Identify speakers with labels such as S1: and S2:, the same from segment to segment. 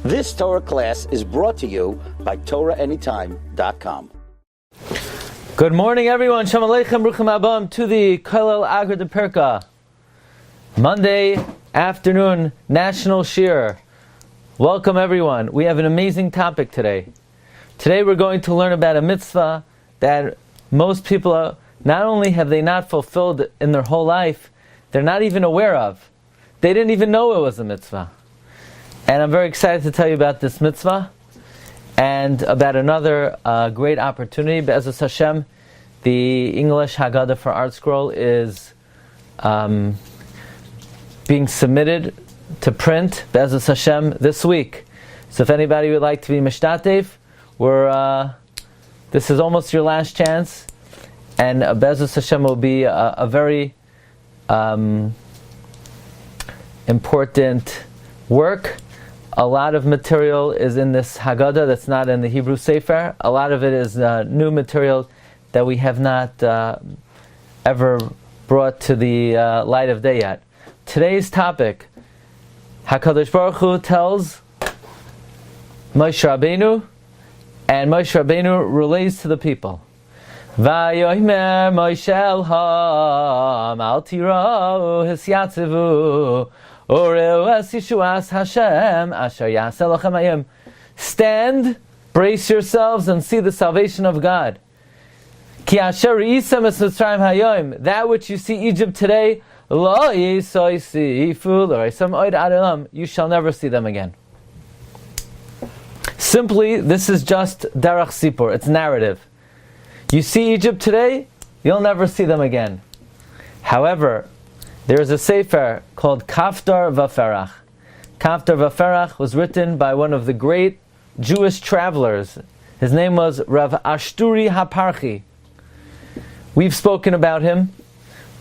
S1: This Torah class is brought to you by TorahAnytime.com.
S2: Good morning, everyone. Shalom Aleichem, Bruchim Abam to the Kollel Agra de Perka. Monday afternoon, National Shiur. Welcome, everyone. We have an amazing topic today. Today we're going to learn about a mitzvah that most people, not only have they not fulfilled in their whole life, they're not even aware of. They didn't even know it was a mitzvah. And I'm very excited to tell you about this mitzvah and about another great opportunity. Be'ezus Hashem, the English Haggadah for Art Scroll is being submitted to print, Be'ezus Hashem, this week. So if anybody would like to be mishtatev, this is almost your last chance, and Be'ezus Hashem will be a very important work. A lot of material is in this Haggadah that's not in the Hebrew Sefer. A lot of it is new material that we have not ever brought to the light of day yet. Today's topic, HaKadosh Baruch Hu tells Moshe Rabbeinu, and Moshe Rabbeinu relays to the people. Vayomer Moshe elham al tirau hisyatzivu stand, brace yourselves, and see the salvation of God. That which you see Egypt today, you shall never see them again. Simply, this is just derech sipur, it's narrative. You see Egypt today, you'll never see them again. However, there is a sefer called Kaftar Vaferach. Kaftar Vaferach was written by one of the great Jewish travelers. His name was Rav Ashturi HaParchi. We've spoken about him.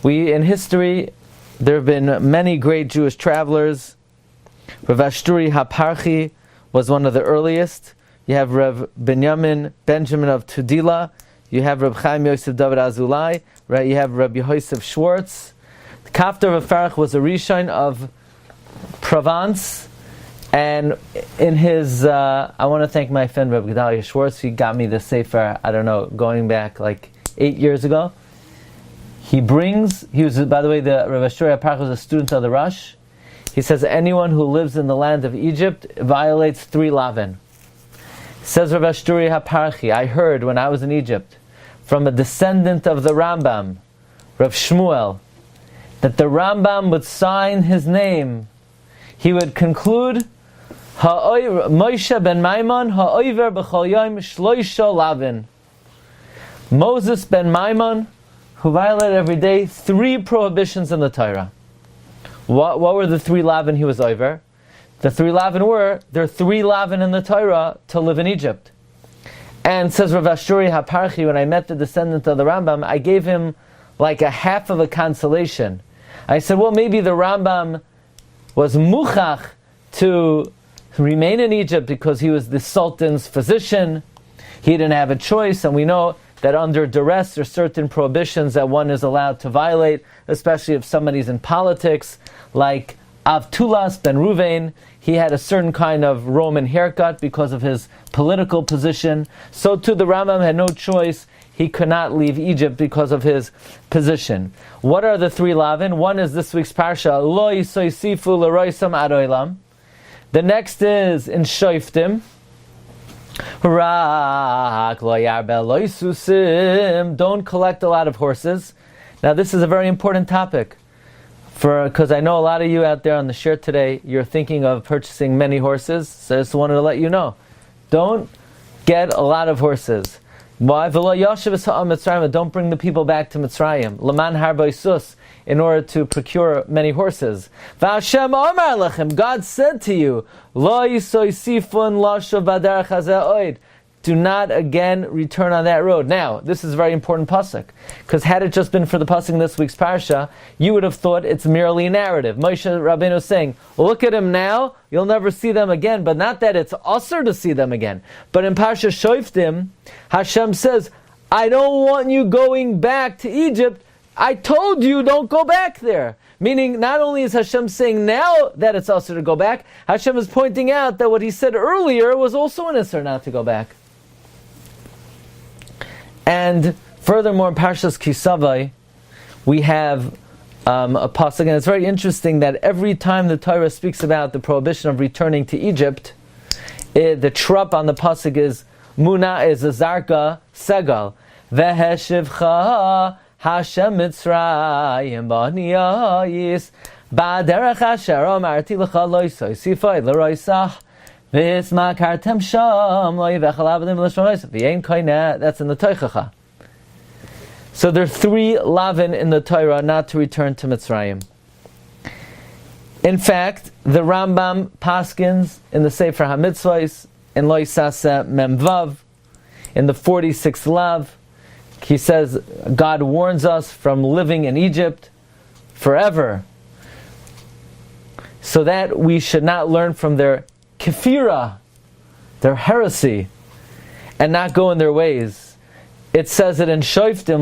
S2: In history, there have been many great Jewish travelers. Rav Ashturi HaParchi was one of the earliest. You have Rav Benjamin of Tudela. You have Rav Chaim Yosef David Azulai. You have Rabbi Yosef Schwartz. Kaftar Vaferach was a Rishon of Provence, and in his, I want to thank my friend Rabbi Glatstein Schwartz. He got me this sefer, I don't know, going back like 8 years ago. He was, by the way, the Rav Ashturi HaParchi was a student of the Rosh. He says anyone who lives in the land of Egypt violates 3 lavin. Says Rav Ashturi HaParchi, I heard when I was in Egypt from a descendant of the Rambam, Rav Shmuel, that the Rambam would sign his name. He would conclude, Moshe ben Maimon ha'oiver b'chol yom shloisha lavin. Moses ben Maimon, who violated every day 3 prohibitions in the Torah. What were the 3 lavin he was over? The 3 lavin were, there are 3 lavin in the Torah to live in Egypt. And says Rav Ashturi HaParchi, when I met the descendant of the Rambam, I gave him like a half of a consolation. I said, well, maybe the Rambam was muchach to remain in Egypt because he was the Sultan's physician. He didn't have a choice, and we know that under duress there are certain prohibitions that one is allowed to violate, especially if somebody's in politics, like Avtulas ben Ruvain. He had a certain kind of Roman haircut because of his political position. So too the Rambam had no choice. He could not leave Egypt because of his position. What are the 3 lavin? One is this week's Parsha, Lo yisoisifu l'roisam ad olam. The next is in Shoftim, Rak lo yarbel lo yisusim. Don't collect a lot of horses. Now this is a very important topic, because I know a lot of you out there on the shiur today, you're thinking of purchasing many horses, so I just wanted to let you know. Don't get a lot of horses. Why? Don't bring the people back to Mitzrayim. Laman harboisus, in order to procure many horses. V'Hashem Omar Lechem, God said to you, Lo yisoisifun lashav b'derech hazeh oid. Do not again return on that road. Now, this is a very important pasuk, because had it just been for the pasuk in this week's Parsha, you would have thought it's merely narrative. Moshe Rabbeinu is saying, look at him now, you'll never see them again, but not that it's usher to see them again. But in Parsha Shoftim, Hashem says, I don't want you going back to Egypt. I told you don't go back there. Meaning, not only is Hashem saying now that it's usher to go back, Hashem is pointing out that what he said earlier was also an usher not to go back. And furthermore, in Parshas Kisavai, we have a pasuk, and it's very interesting that every time the Torah speaks about the prohibition of returning to Egypt, the trup on the pasuk is Muna is a zarka segal veheshivcha Hashem Mitzrayim b'niyayis ba'derech asher amarti lecha lo yisifay l'roisach v'isma kartem sham lo yivechal avadim l'shmois v'yein koine. That's in the Teichacha. So there are 3 lavin in the Torah not to return to Mitzrayim. In fact, the Rambam paskins in the Sefer HaMitzvos in Lo Yisaseh Memvav in the 46th lav. He says God warns us from living in Egypt forever, so that we should not learn from their kefira, their heresy, and not go in their ways. It says it in Shoiftim,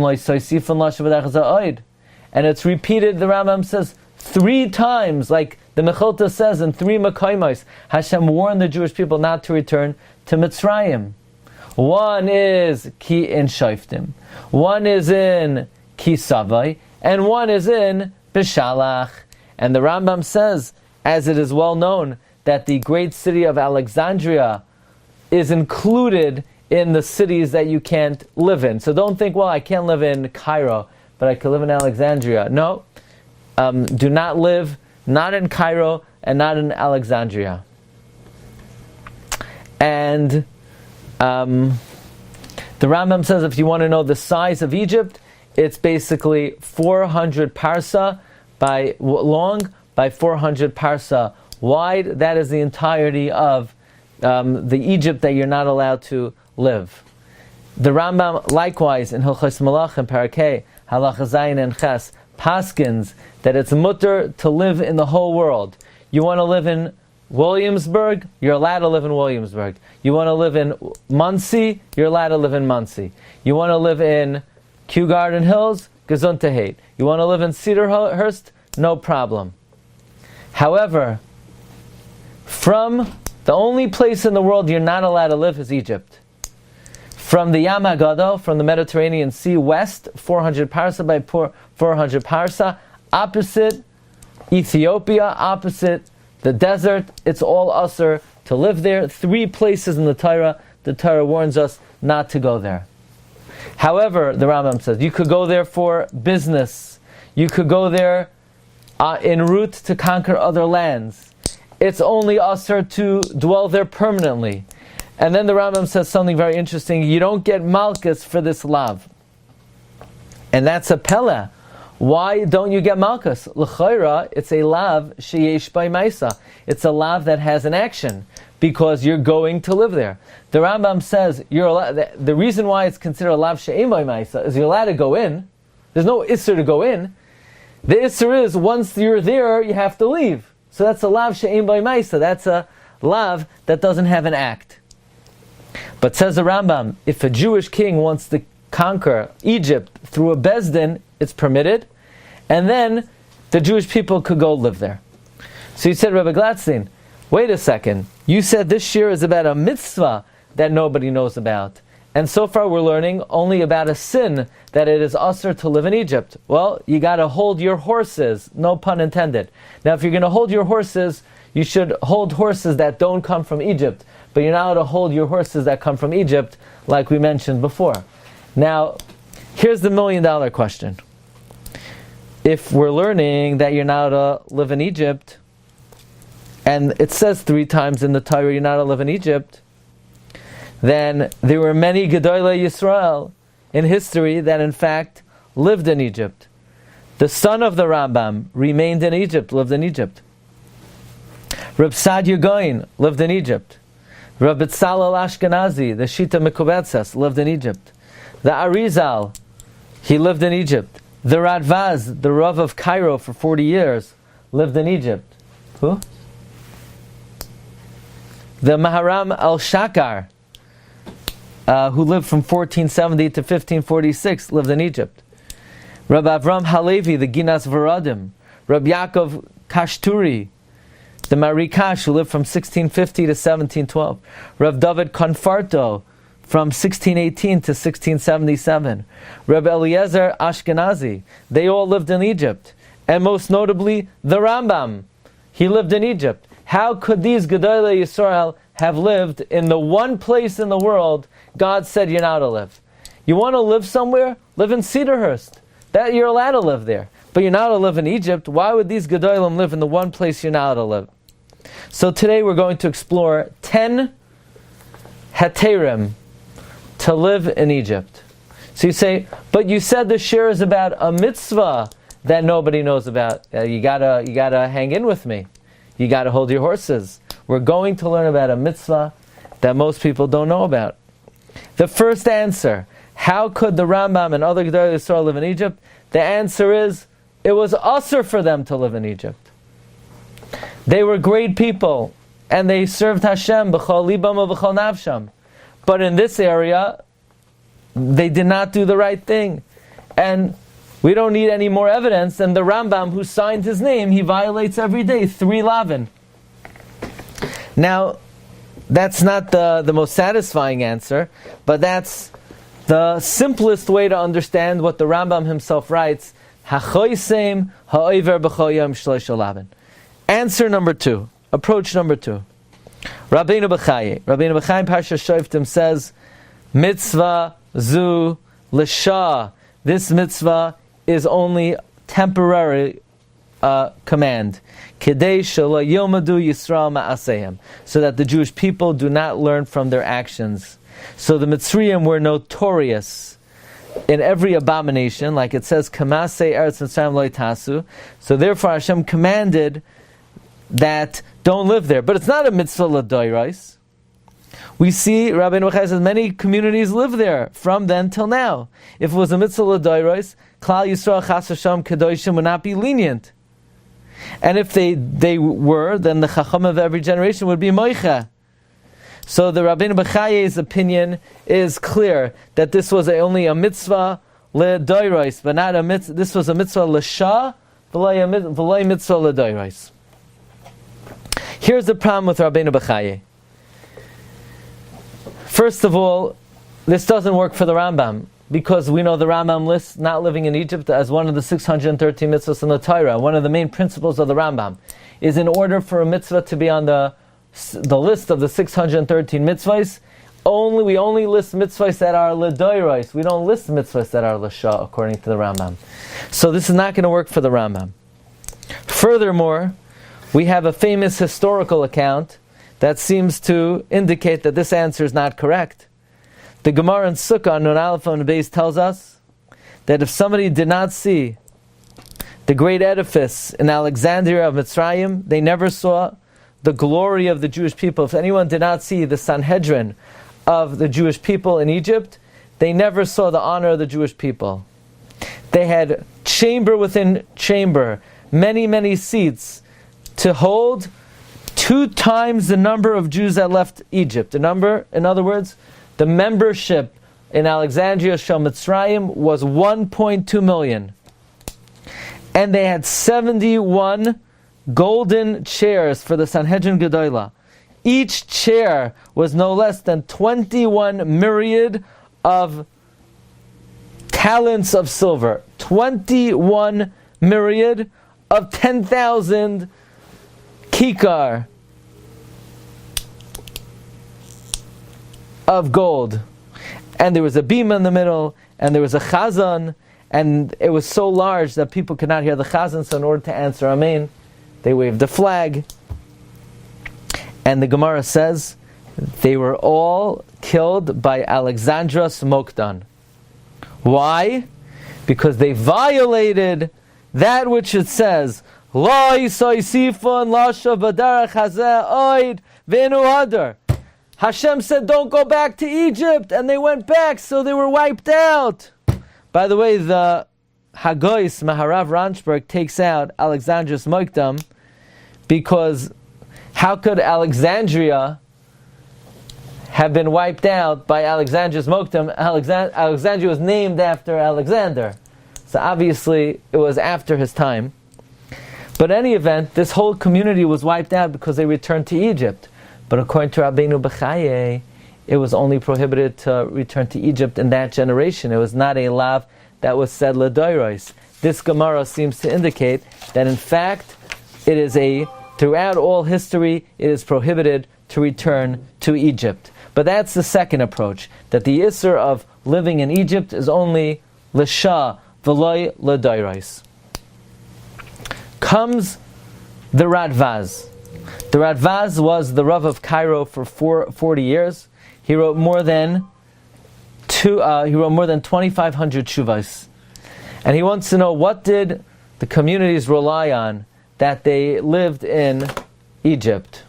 S2: and it's repeated, the Rambam says 3 times, like the Mechilta says in 3 Mekayimos, Hashem warned the Jewish people not to return to Mitzrayim. One is Ki in Shoiftim, one is in Ki Savai, and one is in Beshalach. And the Rambam says, as it is well known, that the great city of Alexandria is included in the cities that you can't live in. So don't think, well, I can't live in Cairo, but I can live in Alexandria. No, do not live, not in Cairo and not in Alexandria. And the Rambam says if you want to know the size of Egypt, it's basically 400 parsa by long by 400 parsa wide. That is the entirety of the Egypt that you're not allowed to live. The Rambam likewise in Hilchos Malachim Parakeh Halacha Zayin and Ches paskins that it's mutter to live in the whole world. You want to live in Williamsburg, you're allowed to live in Williamsburg. You want to live in Muncie, you're allowed to live in Muncie. You want to live in Kew Garden Hills, Gesundheit. You want to live in Cedarhurst, no problem. However, from the only place in the world you're not allowed to live is Egypt. From the Yam HaGadol, from the Mediterranean Sea west, 400 parsa by 400 parsa, opposite Ethiopia, opposite the desert, it's all usher to live there. 3 places in the Torah warns us not to go there. However, the Rambam says, you could go there for business. You could go there en route to conquer other lands. It's only usher to dwell there permanently. And then the Rambam says something very interesting. You don't get malchus for this lav. And that's a pella. Why don't you get malchus? L'chayra, it's a lav sheyesh by maisa. It's a lav that has an action, because you're going to live there. The Rambam says you're allowed, the reason why it's considered a lav she'ein by maisa is you're allowed to go in. There's no isser to go in. The isser is once you're there, you have to leave. So that's a lav she'ein by maisa. That's a lav that doesn't have an act. But says the Rambam, if a Jewish king wants to conquer Egypt through a bezdin, it's permitted, and then the Jewish people could go live there. So you said, Rabbi Glatstein, wait a second, you said this year is about a mitzvah that nobody knows about, and so far we're learning only about a sin, that it is usher to live in Egypt. Well, you got to hold your horses, no pun intended. Now if you're going to hold your horses, you should hold horses that don't come from Egypt, but you're not allowed to hold your horses that come from Egypt, like we mentioned before. Now, here's the $1 million question. If we're learning that you're not allowed to live in Egypt, and it says 3 times in the Torah you're not allowed to live in Egypt, then there were many Gedolei Yisrael in history that in fact lived in Egypt. The son of the Rambam remained in Egypt, lived in Egypt. Reb Sadia Goin lived in Egypt. Rabbi Tzalal Ashkenazi, the Shita Mekubetzes, lived in Egypt. The Arizal, he lived in Egypt. The Radvaz, the Rav of Cairo for 40 years, lived in Egypt. Who? The Maharam al-Shakar, who lived from 1470 to 1546, lived in Egypt. Rabbi Avram Halevi, the Ginas Varadim, Rabbi Yaakov Kashturi, the Marikash, who lived from 1650 to 1712. Rav David Confarto, from 1618 to 1677. Reb Eliezer Ashkenazi, they all lived in Egypt. And most notably, the Rambam, he lived in Egypt. How could these Gedolei Yisrael have lived in the one place in the world God said you're not to live? You want to live somewhere? Live in Cedarhurst. That you're allowed to live there. But you're not to live in Egypt. Why would these Gedolim live in the one place you're not to live? So today we're going to explore 10 heterim to live in Egypt. So you say, but you said the shiur is about a mitzvah that nobody knows about. You gotta hang in with me. You gotta hold your horses. We're going to learn about a mitzvah that most people don't know about. The first answer, how could the Rambam and other Gedolei Yisrael live in Egypt? The answer is, it was usher for them to live in Egypt. They were great people, and they served Hashem b'chol libam u'b'chol nafsham. But in this area, they did not do the right thing. And we don't need any more evidence than the Rambam, who signed his name, he violates every day 3 lavin. Now, that's not the most satisfying answer, but that's the simplest way to understand what the Rambam himself writes, Hachoisem ha'over b'choyam shloisha lavin. Answer number 2, approach number 2. Rabbeinu B'chai in Parsha Shoftim says, mitzvah zu l'shah. This mitzvah is only temporary command. Kedei shelo yomadu Yisrael ma'asehem. So that the Jewish people do not learn from their actions. So the Mitzrayim were notorious in every abomination, like it says, Kamasei Eretz Mitzrayim lo yitasu. So therefore Hashem commanded that don't live there. But it's not a mitzvah l'doirais. We see, Rabbi B'chai says, many communities live there from then till now. If it was a mitzvah l'doirais, Klal Yisrael Chas Hashem Kedoshim would not be lenient. And if they were, then the Chacham of every generation would be moicha. So the Rabbi B'chai's opinion is clear that this was only a mitzvah l'doirais, but not a mitzvah. This was a mitzvah l'shah, v'loi mitzvah l'doirais. Here's the problem with Rabbeinu B'chai. First of all, this doesn't work for the Rambam, because we know the Rambam lists not living in Egypt as one of the 613 mitzvahs in the Torah. One of the main principles of the Rambam is, in order for a mitzvah to be on the list of the 613 mitzvahs, we only list mitzvahs that are l'doirais. We don't list mitzvahs that are l'shah, according to the Rambam. So this is not going to work for the Rambam. Furthermore, we have a famous historical account that seems to indicate that this answer is not correct. The Gemara in Sukkah, Nun Aleph and Beis, tells us that if somebody did not see the great edifice in Alexandria of Mitzrayim, they never saw the glory of the Jewish people. If anyone did not see the Sanhedrin of the Jewish people in Egypt, they never saw the honor of the Jewish people. They had chamber within chamber, many, many seats, to hold 2 times the number of Jews that left Egypt. The number, in other words, the membership in Alexandria Shel Mitzrayim was 1.2 million. And they had 71 golden chairs for the Sanhedrin Gedolah. Each chair was no less than 21 myriad of talents of silver. 21 myriad of 10,000 kikar of gold. And there was a bima in the middle, and there was a chazan, and it was so large that people could not hear the chazan, so in order to answer Amen, they waved the flag. And the Gemara says they were all killed by Alexandros Mokdan. Why? Because they violated that which it says, Lo yisoisifon lasha b'darach hazeh oid v'enu hadar. Hashem said, don't go back to Egypt, and they went back, so they were wiped out. By the way, the Hagois Maharav Ranchberg takes out Alexandros Mokdan, because how could Alexandria have been wiped out by Alexandros Mokdan? Alexandria was named after Alexander. So obviously it was after his time. But in any event, this whole community was wiped out because they returned to Egypt. But according to Rabbeinu Bechaye, it was only prohibited to return to Egypt in that generation. It was not a lav that was said l'doros. This Gemara seems to indicate that in fact, it is throughout all history, it is prohibited to return to Egypt. But that's the second approach, that the Isser of living in Egypt is only l'shah v'loy l'doros. Comes the Radvaz. The Radvaz was the Rav of Cairo for 40 years. He wrote more than 2,500 shuvas. And he wants to know, what did the communities rely on that they lived in Egypt?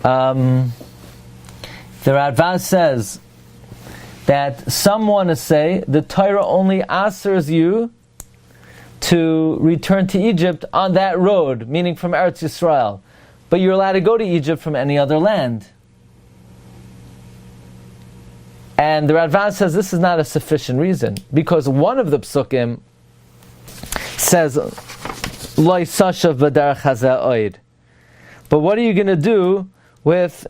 S2: The Radvaz says that some want to say the Torah only asks you to return to Egypt on that road, meaning from Eretz Yisrael. But you're allowed to go to Egypt from any other land. And the Radvaz says this is not a sufficient reason, because one of the psukim says, Loi sashav b'derech hazeh oid. But what are you going to do with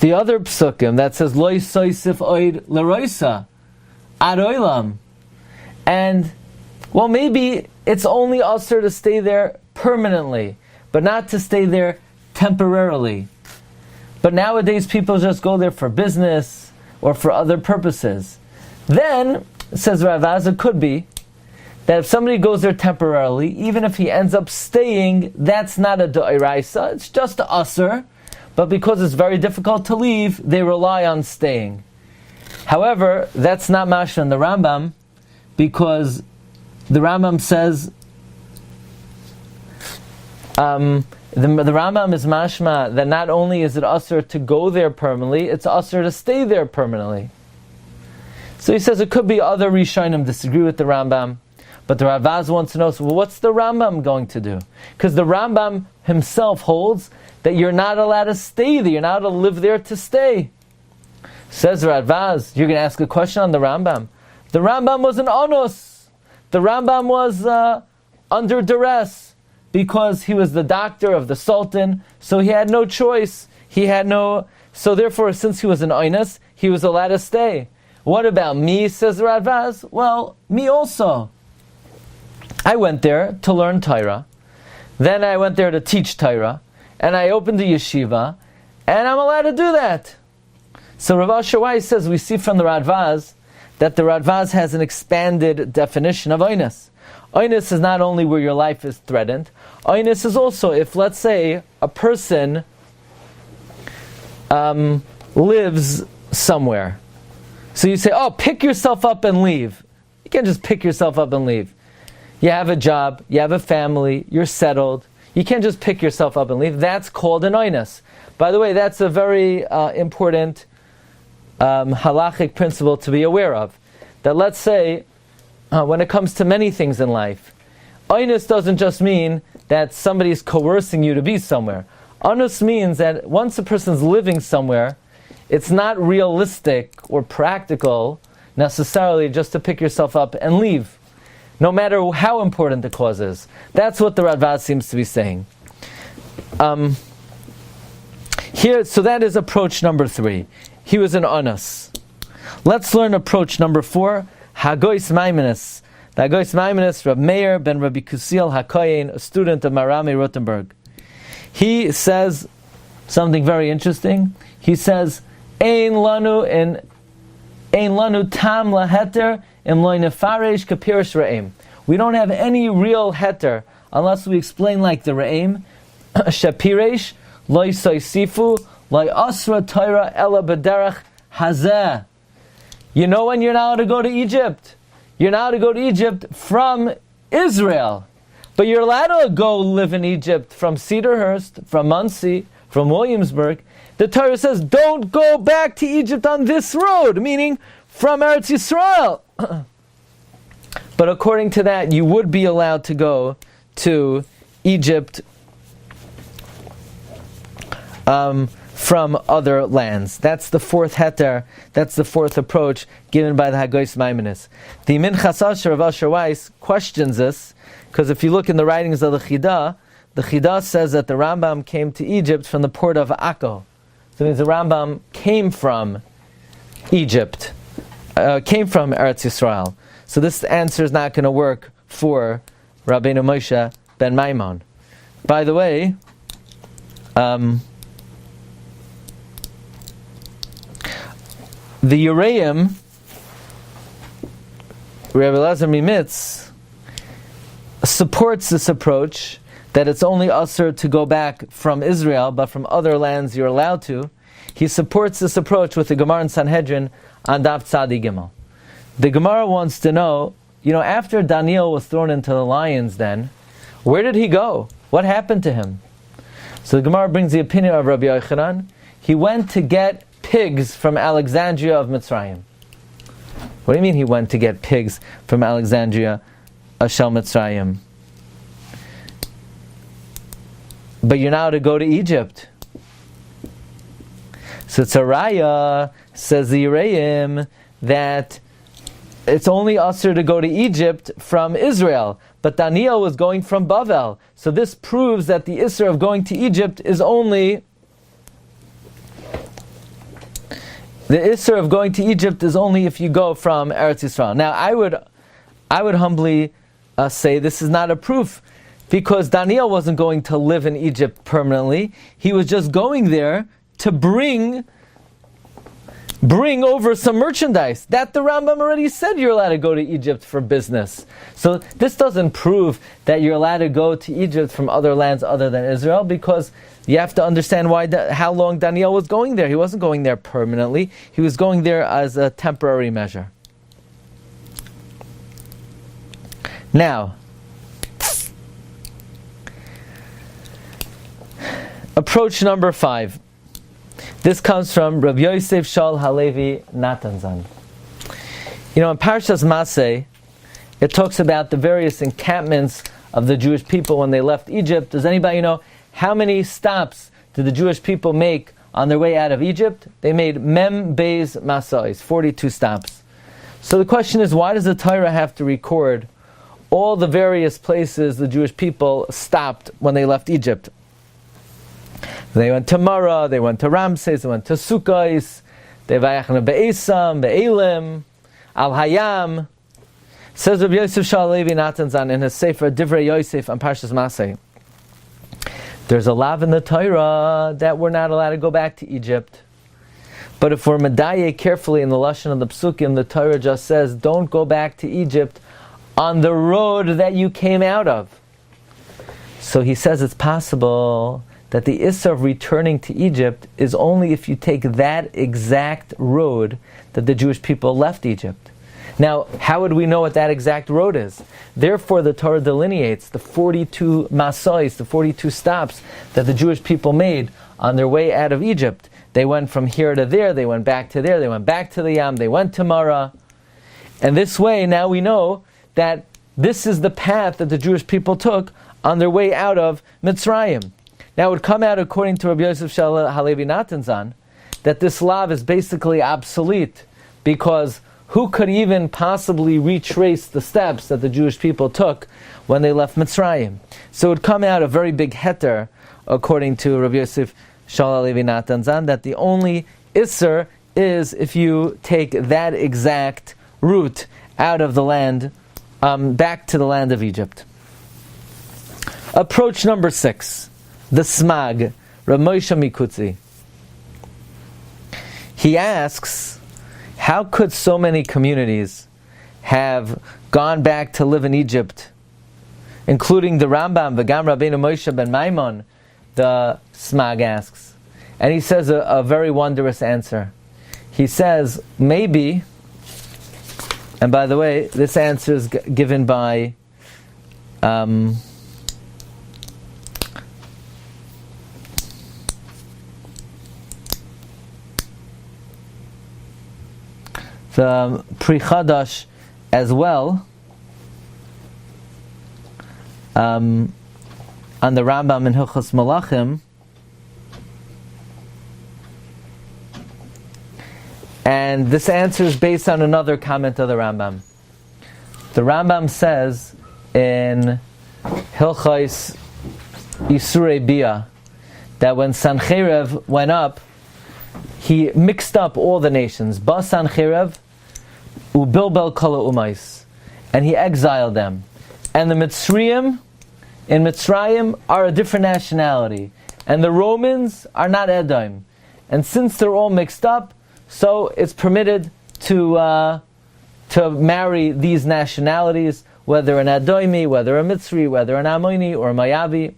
S2: the other psukim that says Loi soisif oid l'roisa ad oilam? And well, maybe it's only usher to stay there permanently, but not to stay there temporarily. But nowadays people just go there for business or for other purposes. Then, says Ravaz, it could be that if somebody goes there temporarily, even if he ends up staying, that's not a d'oraisa, it's just a usher. But because it's very difficult to leave, they rely on staying. However, that's not mashma in the Rambam, because the Rambam says, the Rambam is mashma that not only is it usher to go there permanently, it's usher to stay there permanently. So he says it could be other Rishonim disagree with the Rambam, but the Ravaz wants to know, so what's the Rambam going to do? Because the Rambam himself holds that you're not allowed to stay there, you're not allowed to live there to stay. Says Ravaz, you're going to ask a question on the Rambam. The Rambam was an onus. The Rambam was under duress, because he was the doctor of the Sultan, so he had no choice. So therefore, since he was an onus, he was allowed to stay. What about me, says Radvaz? Well, me also. I went there to learn Torah. Then I went there to teach Torah. And I opened a yeshiva. And I'm allowed to do that. So Rav Asher Weiss says, we see from the Radvaz that the Radvaz has an expanded definition of onus. Onus is not only where your life is threatened. Onus is also if, let's say, a person lives somewhere. So you say, pick yourself up and leave. You can't just pick yourself up and leave. You have a job, you have a family, you're settled. You can't just pick yourself up and leave. That's called an onus. By the way, that's a very important halachic principle to be aware of. That let's say, when it comes to many things in life, onus doesn't just mean that somebody's coercing you to be somewhere. Onus means that once a person's living somewhere, it's not realistic or practical necessarily just to pick yourself up and leave, no matter how important the cause is. That's what the Radvaz seems to be saying. So that is approach number 3. He was an onus. Let's learn approach number 4. Hagois Maimonides. The Hagois Maimonides, Reb Meir ben Rabbi Kusiel HaKoyen, a student of Marami Rothenberg. He says something very interesting. He says, Ein lanu tam laheter im lo nefaresh kapirish re'im. We don't have any real heter unless we explain like the re'im. Shapiresh lo soisifu lo asra Torah ela b'derech hazeh. You know when you're not allowed to go to Egypt? You're not allowed to go to Egypt from Israel. But you're allowed to go live in Egypt from Cedarhurst, from Muncie, from Williamsburg. The Torah says, don't go back to Egypt on this road, meaning from Eretz Yisrael. But according to that, you would be allowed to go to Egypt from other lands. That's the fourth heter, that's the fourth approach given by the Hagoyis Maimonides. The Minchas Asher of Asher Weiss questions this, because if you look in the writings of the Chida says that the Rambam came to Egypt from the port of Akko. So it means the Rambam came from Egypt, came from Eretz Yisrael. So this answer is not going to work for Rabbeinu Moshe ben Maimon. By the way, the Uraim, Rabbi Elazar Mimitz, supports this approach that it's only usher to go back from Israel, but from other lands you're allowed to. He supports this approach with the Gemara in Sanhedrin on Daf Tzadi Gimel. The Gemara wants to know, after Daniel was thrown into the lion's den, where did he go? What happened to him? So the Gemara brings the opinion of Rabbi Yochanan. He went to get pigs from Alexandria of Mitzrayim. What do you mean he went to get pigs from Alexandria of Mitzrayim? But you're now to go to Egypt. So Tzaraya says the Uraim that it's only usher to go to Egypt from Israel, but Daniel was going from Bavel. So this proves that the Isser of going to Egypt is only if you go from Eretz Yisrael. Now I would humbly say this is not a proof, because Daniel wasn't going to live in Egypt permanently. He was just going there to bring over some merchandise. That the Rambam already said you're allowed to go to Egypt for business. So this doesn't prove that you're allowed to go to Egypt from other lands other than Israel, because you have to understand how long Daniel was going there. He wasn't going there permanently. He was going there as a temporary measure. Now, approach number 5. This comes from Rav Yosef Shal Halevi Natanzan. In Parshas Maseh, it talks about the various encampments of the Jewish people when they left Egypt. Does anybody know how many stops did the Jewish people make on their way out of Egypt? They made Mem Beis Masais, 42 stops. So the question is, why does the Torah have to record all the various places the Jewish people stopped when they left Egypt? They went to Mara, they went to Ramses, they went to Sukkos, they vayachna be'esam, be'elim, al hayam. Says Rabbi Yosef Shal Levi Natanzan in his Sefer Divrei Yosef on Parshas Maseh. There's a law in the Torah that we're not allowed to go back to Egypt. But if we're medaye carefully in the lashon of the psukim, the Torah just says, don't go back to Egypt on the road that you came out of. So he says it's possible that the issur of returning to Egypt is only if you take that exact road that the Jewish people left Egypt. Now, how would we know what that exact road is? Therefore, the Torah delineates the 42 masais, the 42 stops that the Jewish people made on their way out of Egypt. They went from here to there, they went back to there, they went back to the Yam, they went to Mara. And this way, now we know that this is the path that the Jewish people took on their way out of Mitzrayim. Now it would come out, according to Rabbi Yosef Shal Halevi Natanzan, that this law is basically obsolete, because who could even possibly retrace the steps that the Jewish people took when they left Mitzrayim? So it would come out a very big heter, according to Rabbi Yosef Shal Halevi Natanzan, that the only isser is if you take that exact route out of the land, back to the land of Egypt. Approach number 6. The Smag, Rav Moshe Mikutzi. He asks, how could so many communities have gone back to live in Egypt, including the Rambam, V'gam Rabbeinu Moshe ben Maimon? The Smag asks. And he says a very wondrous answer. He says, maybe, and by the way, this answer is given by the Pri Chadash as well, on the Rambam in Hilchos Malachim, And this answer is based on another comment of the Rambam. The Rambam says in Hilchos Isurei Bia that when Sancheiriv went up, he mixed up all the nations. Ba Sancheiriv ubilbel kol ha'umais, and he exiled them. And the Mitzrayim in Mitzrayim are a different nationality, and the Romans are not Edom. And since they're all mixed up, so it's permitted to marry these nationalities, whether an Edomi, whether a Mitzri, whether an Ammoni or a Mayavi.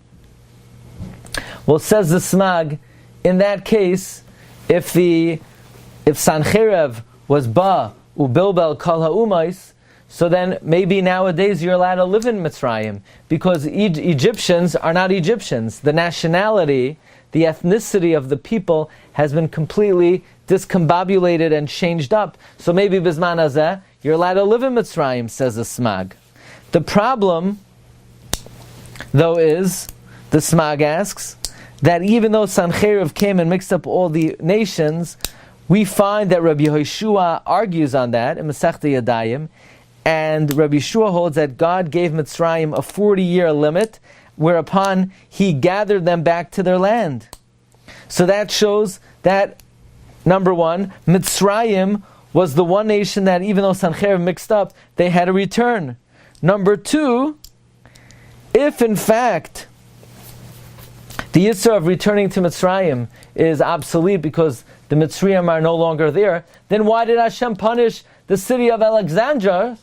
S2: Well, says the Smag, in that case, if Sancheiriv was Ba ubilbel kol ha'umais, so then maybe nowadays you're allowed to live in Mitzrayim, because Egyptians are not Egyptians. The nationality, the ethnicity of the people has been completely discombobulated and changed up. So maybe Bizman Hazeh, you're allowed to live in Mitzrayim, says the Smag. The problem, though, is, the Smag asks, that even though Sancheiriv came and mixed up all the nations, we find that Rabbi Yehoshua argues on that in Masechta Yadayim, and Rabbi Yehoshua holds that God gave Mitzrayim a 40-year limit, whereupon He gathered them back to their land. So that shows that, number one, Mitzrayim was the one nation that even though Sancheiriv mixed up, they had to return. Number two, if in fact the Yisra of returning to Mitzrayim is obsolete because the Mitzrayim are no longer there, then why did Hashem punish the city of Alexandros?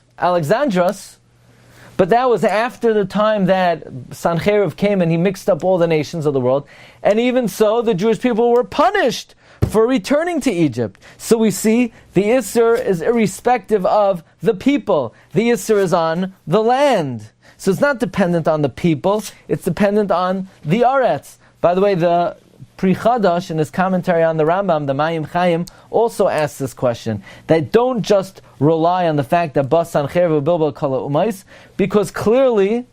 S2: But that was after the time that Sancheiriv came and he mixed up all the nations of the world. And even so, the Jewish people were punished for returning to Egypt. So we see the Isser is irrespective of the people. The Isser is on the land. So it's not dependent on the people, it's dependent on the Aretz. By the way, the Pri Chadash, in his commentary on the Rambam, the Mayim Chaim, also asks this question. That don't just rely on the fact that Bas Sancheiriv ubilbel kol ha'umais, because clearly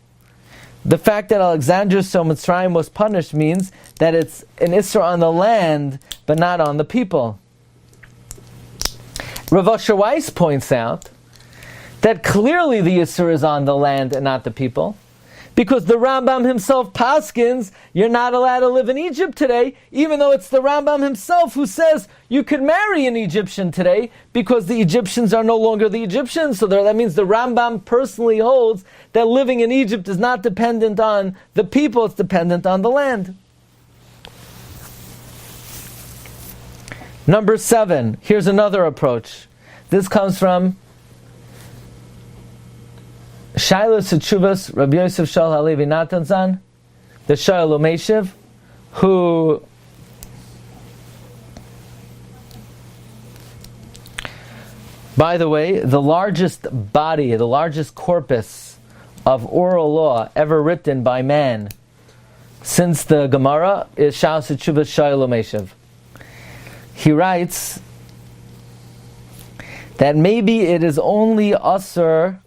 S2: the fact that Alexandria, so Mitzrayim, was punished means that it's an Isra on the land, but not on the people. Rav Asher Weiss points out that clearly the Isra is on the land and not the people, because the Rambam himself paskins, you're not allowed to live in Egypt today, even though it's the Rambam himself who says you could marry an Egyptian today, because the Egyptians are no longer the Egyptians. So that means the Rambam personally holds that living in Egypt is not dependent on the people, it's dependent on the land. Number 7, here's another approach. This comes from Shailos Tzuvas Rabbi Yosef Shal Halevi Natanzan, the Shailu Meshiv, who by the way, the largest body, the largest corpus of oral law ever written by man since the Gemara is Shailos Tzuvas Shailu Meshiv. He writes that maybe it is only usher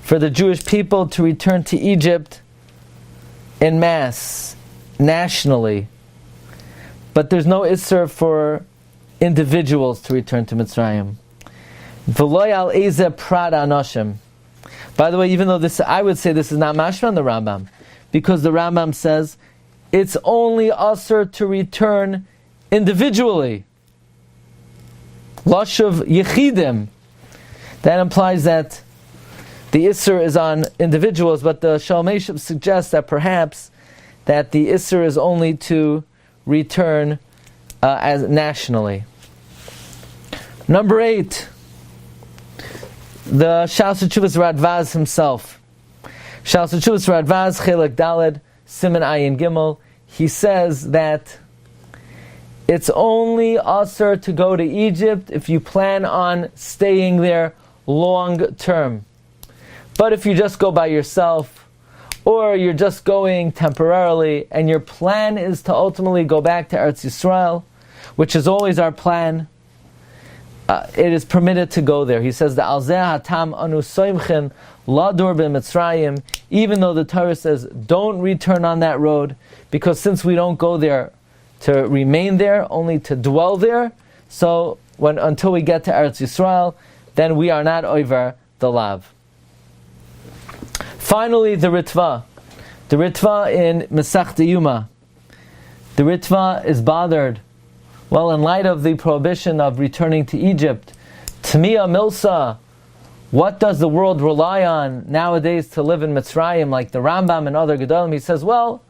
S2: for the Jewish people to return to Egypt en masse, nationally. But there's no Isser for individuals to return to Mitzrayim. V'lo al eze prat anoshim. By the way, even though this, I would say this is not mashma on the Rambam, because the Rambam says it's only Isser to return individually. Lashav yechidim. That implies that the Isser is on individuals, but the Shalmeshim suggests that perhaps that the Isser is only to return as nationally. Number 8, the Sha'as Tzuvas Radvaz himself. Sha'as Tzuvas Radvaz, Chelek Daled, Siman Ayin Gimel, he says that it's only Asr to go to Egypt if you plan on staying there long term. But if you just go by yourself, or you're just going temporarily, and your plan is to ultimately go back to Eretz Yisrael, which is always our plan, it is permitted to go there. He says, "The Alzeh Hatam Anu Soimchen Ladur b'Mitzrayim." Even though the Torah says, "Don't return on that road," because since we don't go there to remain there, only to dwell there, so until we get to Eretz Yisrael, then we are not over the lav. Finally, the Ritva. The Ritva in Masechta Yuma. The Ritva is bothered. Well, in light of the prohibition of returning to Egypt, Tmiya Milsa, what does the world rely on nowadays to live in Mitzrayim, like the Rambam and other Gedolim? He says, well,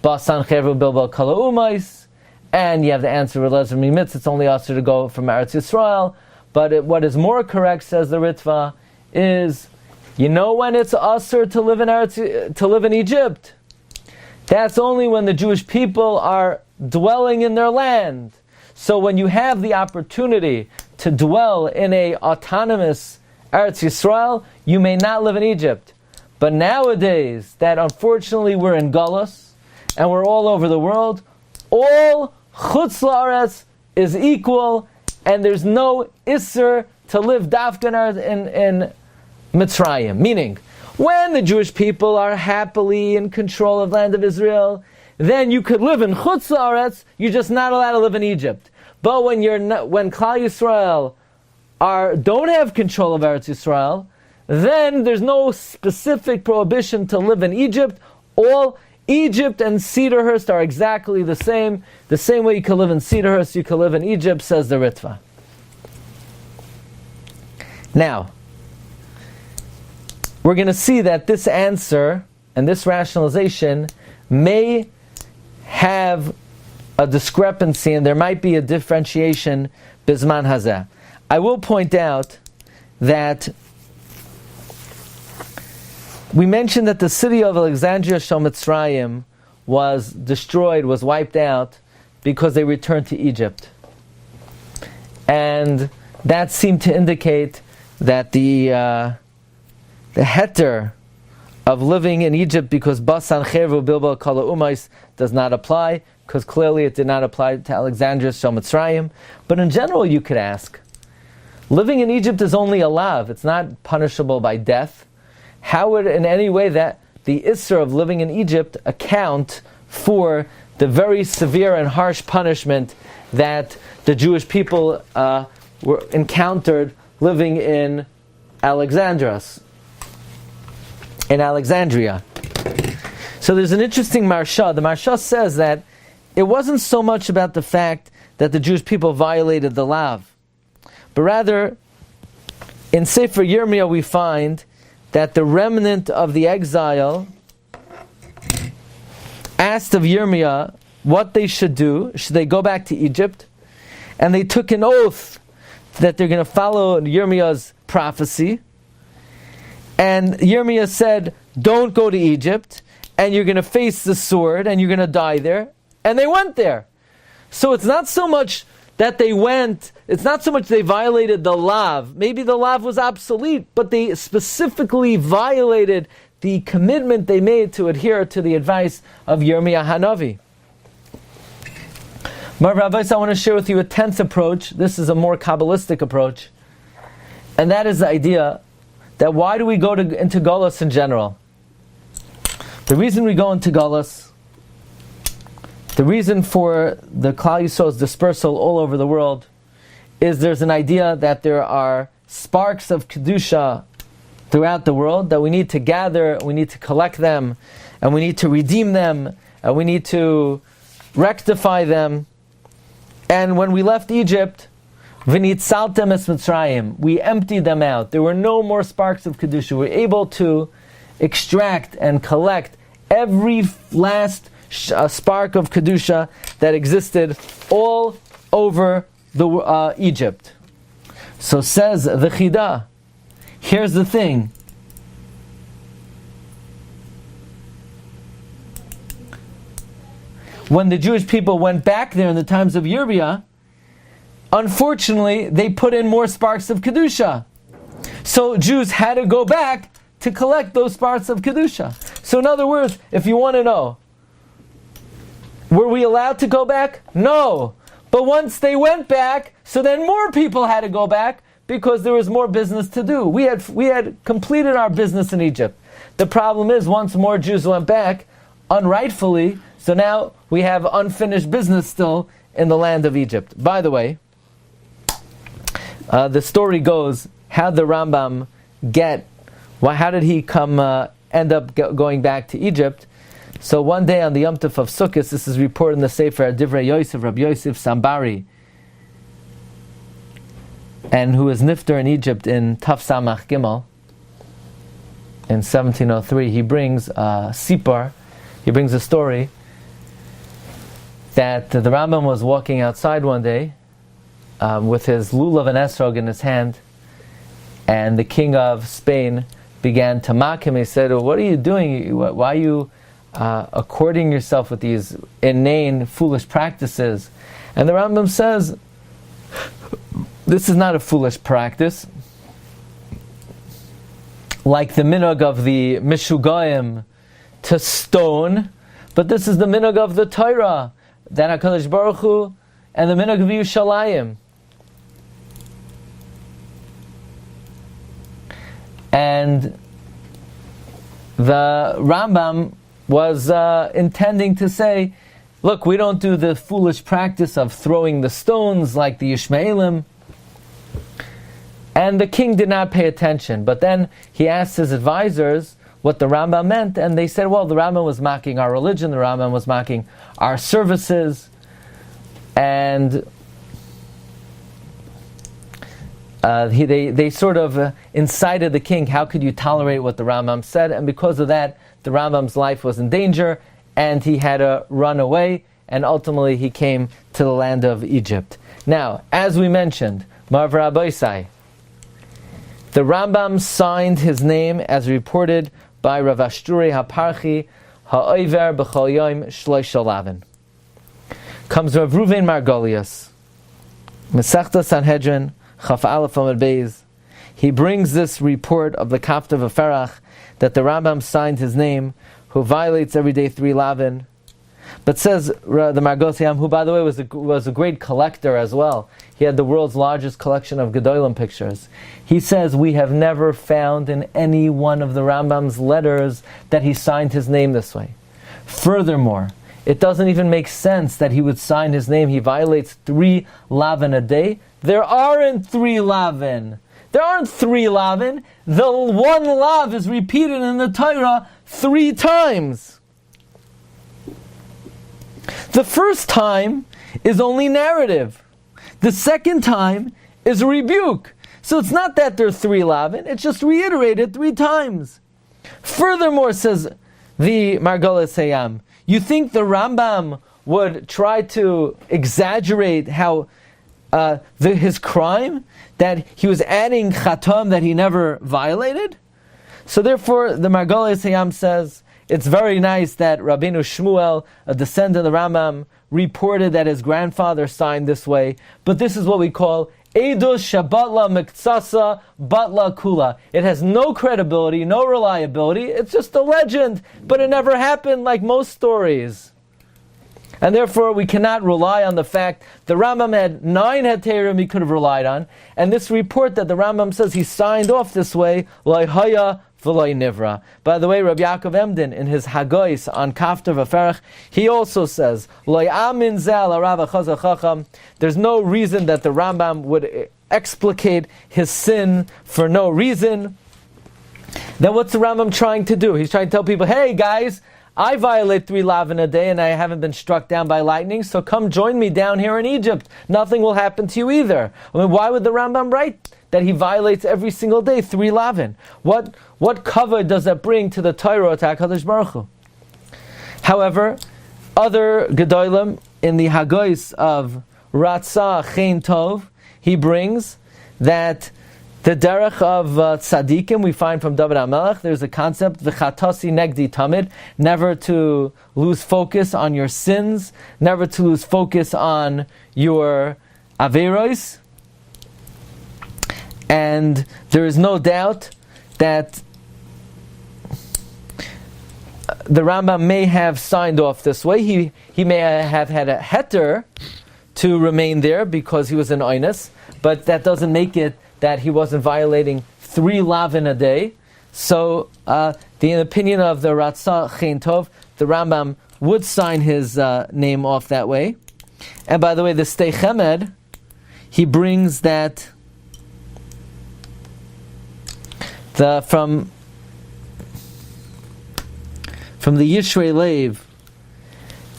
S2: Basan Cheru Bilbal Kala Umais, and you have the answer with Lezer Mimitz, it's only usher to go from Eretz Yisrael. But what is more correct, says the Ritva, is, you know when it's usher to live in Egypt? That's only when the Jewish people are dwelling in their land. So when you have the opportunity to dwell in a autonomous Eretz Yisrael, you may not live in Egypt. But nowadays, that unfortunately we're in Galus, and we're all over the world, all Chutz La'aretz is equal, and there's no Isser to live Dafkan in Mitzrayim. Meaning, when the Jewish people are happily in control of the land of Israel, then you could live in Chutz La'aretz, you're just not allowed to live in Egypt. But when Klal Yisrael don't have control of Eretz Yisrael, then there's no specific prohibition to live in Egypt. All Egypt and Cedarhurst are exactly the same. The same way you can live in Cedarhurst, you can live in Egypt, says the Ritva. Now, we're going to see that this answer and this rationalization may have a discrepancy, and there might be a differentiation bisman hazeh. I will point out that we mentioned that the city of Alexandria Shel Mitzrayim was destroyed, was wiped out, because they returned to Egypt. And that seemed to indicate that the heter of living in Egypt because Basan Cheru Bilbal Kala Umais does not apply, because clearly it did not apply to Alexandria Shel Mitzrayim. But in general, you could ask, living in Egypt is only a lav, it's not punishable by death. How would in any way that the Isser of living in Egypt account for the very severe and harsh punishment that the Jewish people were encountered living in Alexandria? So there's an interesting Marsha. The Marsha says that it wasn't so much about the fact that the Jewish people violated the lav, but rather, in Sefer Yirmiyah we find that the remnant of the exile asked of Yirmiyah what they should do. Should they go back to Egypt? And they took an oath that they're going to follow Yirmiyah's prophecy. And Yirmiyah said, don't go to Egypt, and you're going to face the sword, and you're going to die there. And they went there. So it's not so much that they went, it's not so much they violated the lav. Maybe the lav was obsolete, but they specifically violated the commitment they made to adhere to the advice of Yirmiyah Hanavi. But Rabbi, I want to share with you a 10th approach. This is a more Kabbalistic approach. And that is the idea that why do we go into Golus in general? The reason we go into Golus, the reason for the Klal Yisrael's dispersal all over the world, is there's an idea that there are sparks of Kedusha throughout the world that we need to gather, we need to collect them, and we need to redeem them, and we need to rectify them. And when we left Egypt, V'nitzaltem es Mitzrayim, we emptied them out. There were no more sparks of Kedusha. We were able to extract and collect every last spark of Kedusha that existed all over the Egypt. So says the Chidah, here's the thing. When the Jewish people went back there in the times of Yirmiyah, unfortunately, they put in more sparks of Kedusha. So Jews had to go back to collect those sparks of Kedusha. So in other words, if you want to know, were we allowed to go back? No. But once they went back, so then more people had to go back because there was more business to do. We had completed our business in Egypt. The problem is, once more Jews went back, unrightfully, so now we have unfinished business still in the land of Egypt. By the way, The story goes, how the Rambam how did he end up going back to Egypt? So one day on the Yom Tov of Sukkot, this is reported in the Sefer Divrei Yosef, Rabbi Yosef Sambari, and who was nifter in Egypt in Taf Samach Gimel in 1703. He brings a sipar, he brings a story that the Rambam was walking outside one day with his lulav and esrog in his hand, and the king of Spain began to mock him. He said, "What are you doing? Why are you according yourself with these inane, foolish practices?" And the Rambam says, this is not a foolish practice, like the minhag of the Mishugayim to stone, but this is the minhag of the Torah, that HaKadosh Baruch Hu, and the minhag of Yerushalayim. And the Rambam was intending to say, look, we don't do the foolish practice of throwing the stones like the Ishmaelim. And the king did not pay attention. But then he asked his advisors what the Rambam meant, and they said, well, the Rambam was mocking our religion, the Rambam was mocking our services, and they sort of incited the king, how could you tolerate what the Rambam said? And because of that, the Rambam's life was in danger, and he had to run away, and ultimately he came to the land of Egypt. Now, as we mentioned, Marv Rabbeisai, the Rambam signed his name as reported by Rav Ashturei HaParchi, Ha'oiver B'chol Yom Shlosh Lavin. Comes Rav Ruven Margolius, Masechta Sanhedrin, Chaf Aleph Amud Beis. He brings this report of the Kafta V'Ferach that the Rambam signed his name, who violates every day 3 lavin, but says the Margosiam, who by the way was a great collector as well. He had the world's largest collection of Gedolim pictures. He says we have never found in any one of the Rambam's letters that he signed his name this way. Furthermore, it doesn't even make sense that he would sign his name. He violates 3 lavin a day. There aren't 3 lavin. There aren't 3 lavin. The 1 lav is repeated in the Torah 3 times. The first time is only narrative. The second time is a rebuke. So it's not that there are 3 lavin, it's just reiterated 3 times. Furthermore, says the Margolis Hayam, you think the Rambam would try to exaggerate how his crime, that he was adding chatam that he never violated? So therefore, the Margolis Hayam says, it's very nice that Rabbeinu Shmuel, a descendant of the Rambam, reported that his grandfather signed this way, but this is what we call Eidos Shabatla Miktsasa Batla Kula. It has no credibility, no reliability, it's just a legend, but it never happened like most stories. And therefore we cannot rely on the fact the Rambam had 9 heterim he could have relied on, and this report that the Rambam says he signed off this way, Lai Haya V'lai Nivra. By the way, Rabbi Yaakov Emden, in his Hagois on Kafta V'Ferach, he also says, Lai Amin Zal Arav Chaza Chacham. There's no reason that the Rambam would explicate his sin for no reason. Then what's the Rambam trying to do? He's trying to tell people, hey guys, I violate 3 lavin a day and I haven't been struck down by lightning, so come join me down here in Egypt. Nothing will happen to you either. I mean, why would the Rambam write that he violates every single day 3 lavin? What cover does that bring to the Torah, to HaKadosh Baruch Hu? However, other Gedolim in the Hagois of Ratzah Chen Tov, he brings that the derech of tzaddikim we find from David HaMelech. There's a concept, v'chatasi negdi tamid, never to lose focus on your sins, never to lose focus on your averos. And there is no doubt that the Rambam may have signed off this way. He may have had a heter to remain there because he was an oinus, but that doesn't make it that he wasn't violating 3 lavin a day. So, the opinion of the Ratzah Chen Tov, the Rambam would sign his name off that way. And by the way, the Stei Chemed, he brings that from the Yishrei Lev,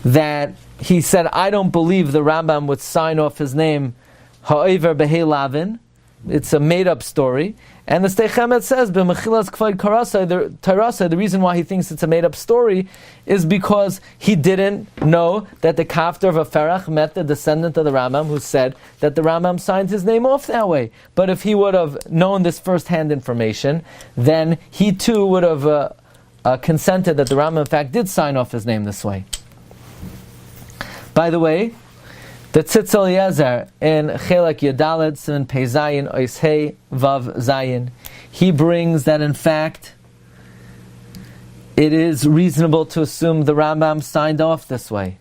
S2: that he said, I don't believe the Rambam would sign off his name Ha'over Behei Lavin. It's a made-up story. And the Stei Chemet says, B'mechilas K'vod Tarasai, the reason why he thinks it's a made-up story is because he didn't know that the Kaftar of Aferach met the descendant of the Rambam, who said that the Rambam signed his name off that way. But if he would have known this first-hand information, then he too would have consented that the Rambam in fact did sign off his name this way. By the way, the Tzitz Eliezer in Chelak Yadalet Siman Pei Zayin Ois Hei Vav Zayin, he brings that in fact it is reasonable to assume the Rambam signed off this way.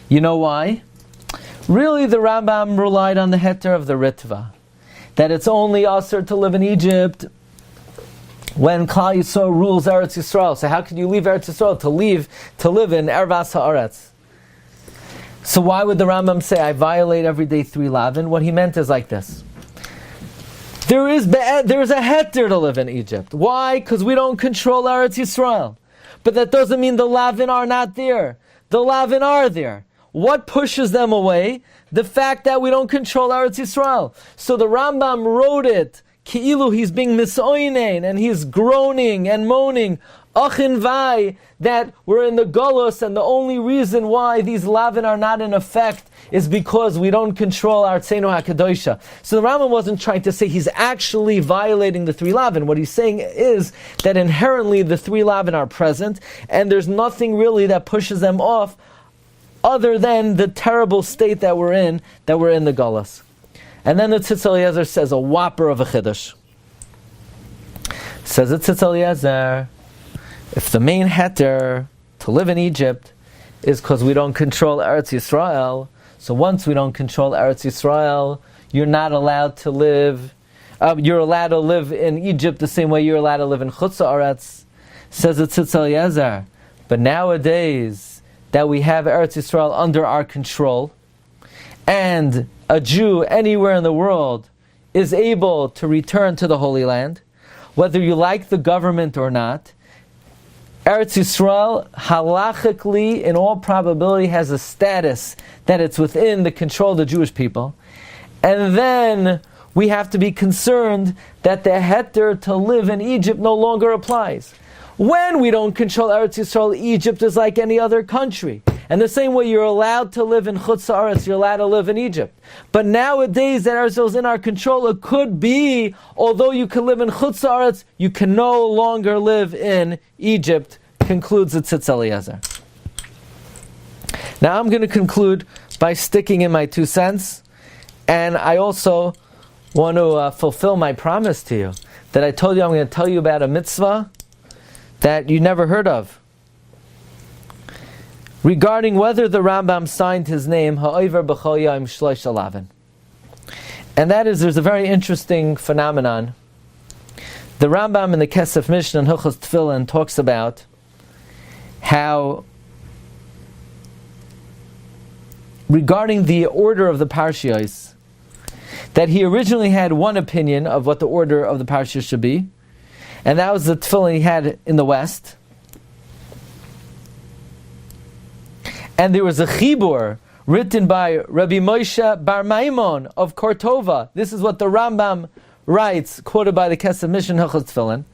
S2: You know why? Really, the Rambam relied on the heter of the Ritva, that it's only asur to live in Egypt when Klal Yisrael rules Eretz Yisrael. So how could you leave Eretz Yisrael to live in Ervas Haaretz? So why would the Rambam say, I violate every day 3 lavin? What he meant is like this. There is a heter to live in Egypt. Why? Because we don't control Eretz Yisrael. But that doesn't mean the lavin are not there. The lavin are there. What pushes them away? The fact that we don't control Eretz Yisrael. So the Rambam wrote it, Ki'ilu, he's being misoinen, and he's groaning and moaning, Achin vai, that we're in the Golos, and the only reason why these lavin are not in effect is because we don't control our Tzenu HaKadosha. So the Rambam wasn't trying to say he's actually violating the 3 lavin. What he's saying is that inherently the 3 lavin are present, and there's nothing really that pushes them off other than the terrible state that we're in the Golos. And then the Tzitz Eliezer says a whopper of a chiddush. Says the Tzitz Eliezer, if the main heter to live in Egypt is because we don't control Eretz Yisrael, so once we don't control Eretz Yisrael, you're not allowed to live, you're allowed to live in Egypt the same way you're allowed to live in Chutz Haaretz, says the Tzitz Eliezer. But nowadays that we have Eretz Yisrael under our control, and a Jew anywhere in the world is able to return to the Holy Land, whether you like the government or not, Eretz Yisrael, halachically, in all probability, has a status that it's within the control of the Jewish people. And then we have to be concerned that the heter to live in Egypt no longer applies. When we don't control Eretz Yisrael, Egypt is like any other country. And the same way you're allowed to live in Chutz Haaretz, you're allowed to live in Egypt. But nowadays that Eretz Yisrael is in our control, it could be, although you can live in Chutz Haaretz, you can no longer live in Egypt, concludes the Tzitz Eliezer. Now I'm going to conclude by sticking in my 2 cents, and I also want to fulfill my promise to you, that I told you I'm going to tell you about a mitzvah that you never heard of, regarding whether the Rambam signed his name Ha'over B'chol Yom Shlosh Lavin. And that is, there's a very interesting phenomenon. The Rambam in the Kesef Mishnah and Hilchos Tefillin talks about how, regarding the order of the Parshas, that he originally had one opinion of what the order of the Parsha should be, and that was the tefillin he had in the West. And there was a chibur written by Rabbi Moshe Bar Maimon of Kortova. This is what the Rambam writes, quoted by the Kesef Mishnah Hilchos Tefillin.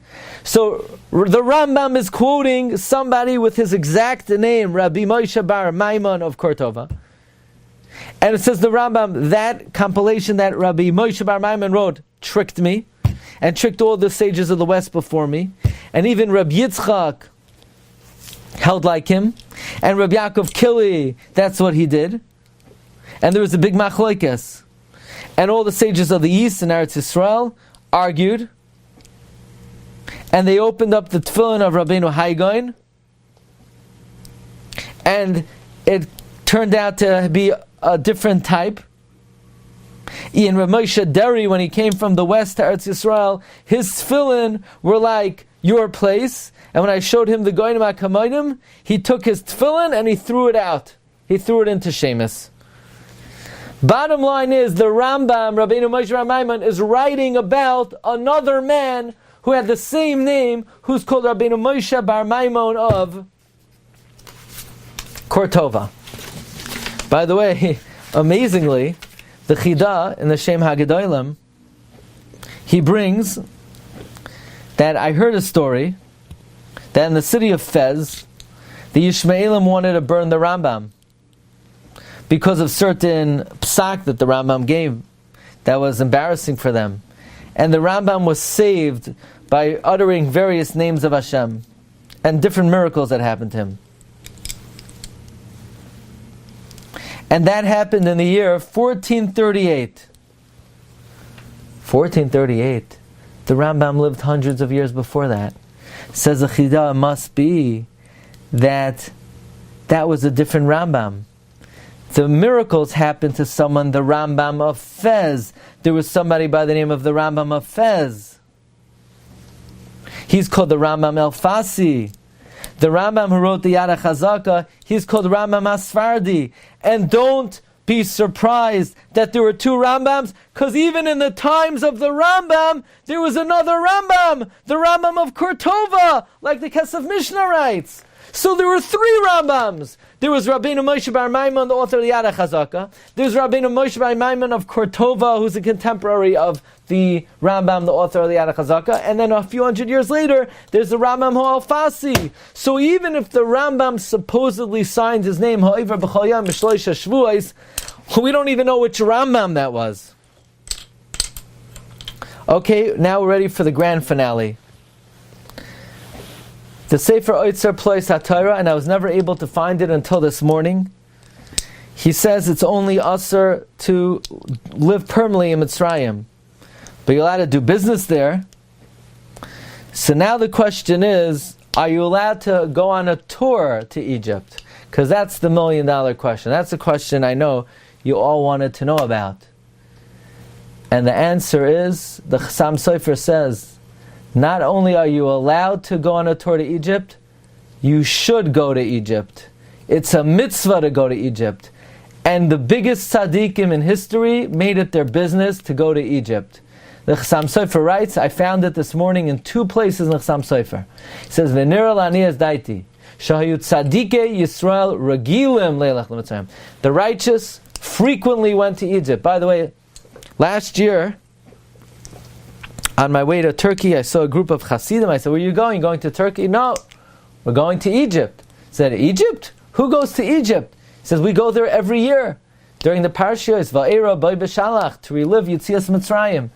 S2: So the Rambam is quoting somebody with his exact name, Rabbi Moshe Bar Maimon of Kortova. And it says the Rambam, that compilation that Rabbi Moshe Bar Maimon wrote tricked me, and tricked all the sages of the West before me. And even Rabbi Yitzchak held like him. And Rabbi Yaakov Kili, that's what he did. And there was a big machlokes. And all the sages of the East in Eretz Yisrael argued. And they opened up the tefillin of Rabbeinu Haigain. And it turned out to be a different type. Ian Ramosha Deri, when he came from the west to Eretz Yisrael, his tefillin were like your place. And when I showed him the Goyim HaKamodim, he took his tefillin and he threw it out. He threw it into Shemus. Bottom line is, the Rambam, Rabbeinu Moshe Bar Maimon, is writing about another man who had the same name, who's called Rabbeinu Moshe bar Maimon of Kortova. By the way, amazingly, the Chida in the Shem HaGedolim, he brings that I heard a story that in the city of Fez, the Yishmaelim wanted to burn the Rambam because of certain psak that the Rambam gave that was embarrassing for them. And the Rambam was saved by uttering various names of Hashem and different miracles that happened to him. And that happened in the year 1438. 1438. The Rambam lived hundreds of years before that. Says the Chida, it must be that was a different Rambam. The miracles happened to someone, the Rambam of Fez. There was somebody by the name of the Rambam of Fez. He's called the Rambam El Fasi. The Rambam who wrote the Yad HaChazaka, he's called Rambam Asfardi. And don't be surprised that there were two Rambams, because even in the times of the Rambam, there was another Rambam, the Rambam of Kortova, like the Kesef Mishnah writes. So there were three Rambams. There was Rabbeinu Moshe bar Maimon, the author of the Yad HaChazaka. There's Rabbeinu Moshe bar Maimon of Kortova, who's a contemporary of the Rambam, the author of the Yad HaChazaka. And then a few hundred years later, there's the Rambam Ha'al-Fasi. So even if the Rambam supposedly signed his name, Ha'ivra b'chol yom b'shloisha shvuos, we don't even know which Rambam that was. Okay, now we're ready for the grand finale. The Sefer Oitzer Plois HaTorah, and I was never able to find it until this morning. He says it's only usher to live permanently in Mitzrayim, but you're allowed to do business there. So now the question is, are you allowed to go on a tour to Egypt? Because that's the $1 million question. That's the question I know you all wanted to know about. And the answer is, the Chassam Sofer says, not only are you allowed to go on a tour to Egypt, you should go to Egypt. It's a mitzvah to go to Egypt. And the biggest tzaddikim in history made it their business to go to Egypt. The Chassam Sofer writes, I found it this morning in two places in the Chassam Sofer. He says, V'nira l'aniyas daiti, shahayu tzaddike Yisrael regilim leilach l'mitzrayim. The righteous frequently went to Egypt. By the way, last year, on my way to Turkey, I saw a group of Hasidim. I said, where are you going? Going to Turkey? No, we're going to Egypt. I said, Egypt? Who goes to Egypt? He says, we go there every year. During the Parshas, Va'era by Beshalach, to relive Yitzias Mitzrayim.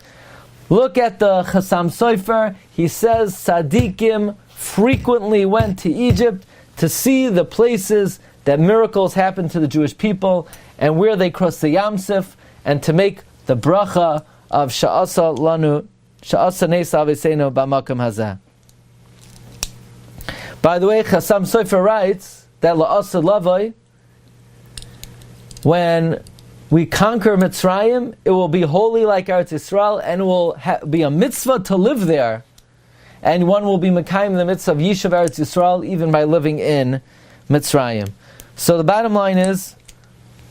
S2: Look at the Chassam Sofer. He says, Tzadikim frequently went to Egypt to see the places that miracles happened to the Jewish people and where they crossed the Yam Suf, and to make the bracha of Sha'asa Lanu, Sha'asa Nesa Avesenu B'makam Hazeh. By the way, Chassam Sofer writes that La'asa Lavai, when we conquer Mitzrayim, it will be holy like Eretz Yisrael, and it will be a mitzvah to live there. And one will be Mekayim the mitzvah of Yishuv Eretz Yisrael, even by living in Mitzrayim. So the bottom line is,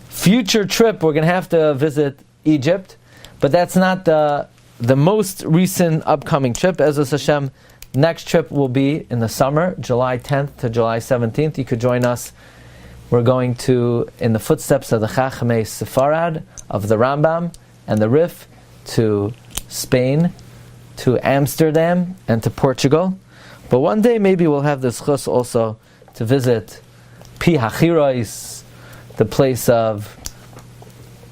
S2: future trip, we're going to have to visit Egypt, but that's not the most recent upcoming trip. Ezras Hashem, next trip will be in the summer, July 10th to July 17th. You could join us. We're going to, in the footsteps of the Chachmei Sefarad, of the Rambam and the Rif, to Spain, to Amsterdam, and to Portugal. But one day maybe we'll have the schus also to visit Pi Hachirois, the place of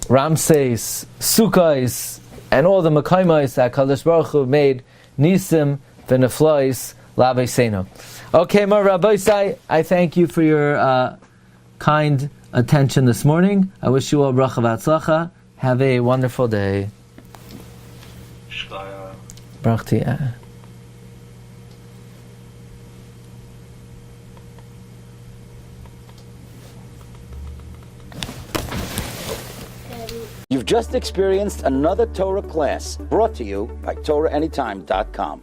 S2: Ramses, Sukkos, and all the Mekaimos that Kadosh Baruch Hu made, Nisim v'Neflois L'Aveisenu. Okay, Mar Rabbi Sai, I thank you for your kind attention this morning. I wish you all bracha v'atzlacha. Have a wonderful day. Brachti.
S1: You've just experienced another Torah class brought to you by TorahAnytime.com.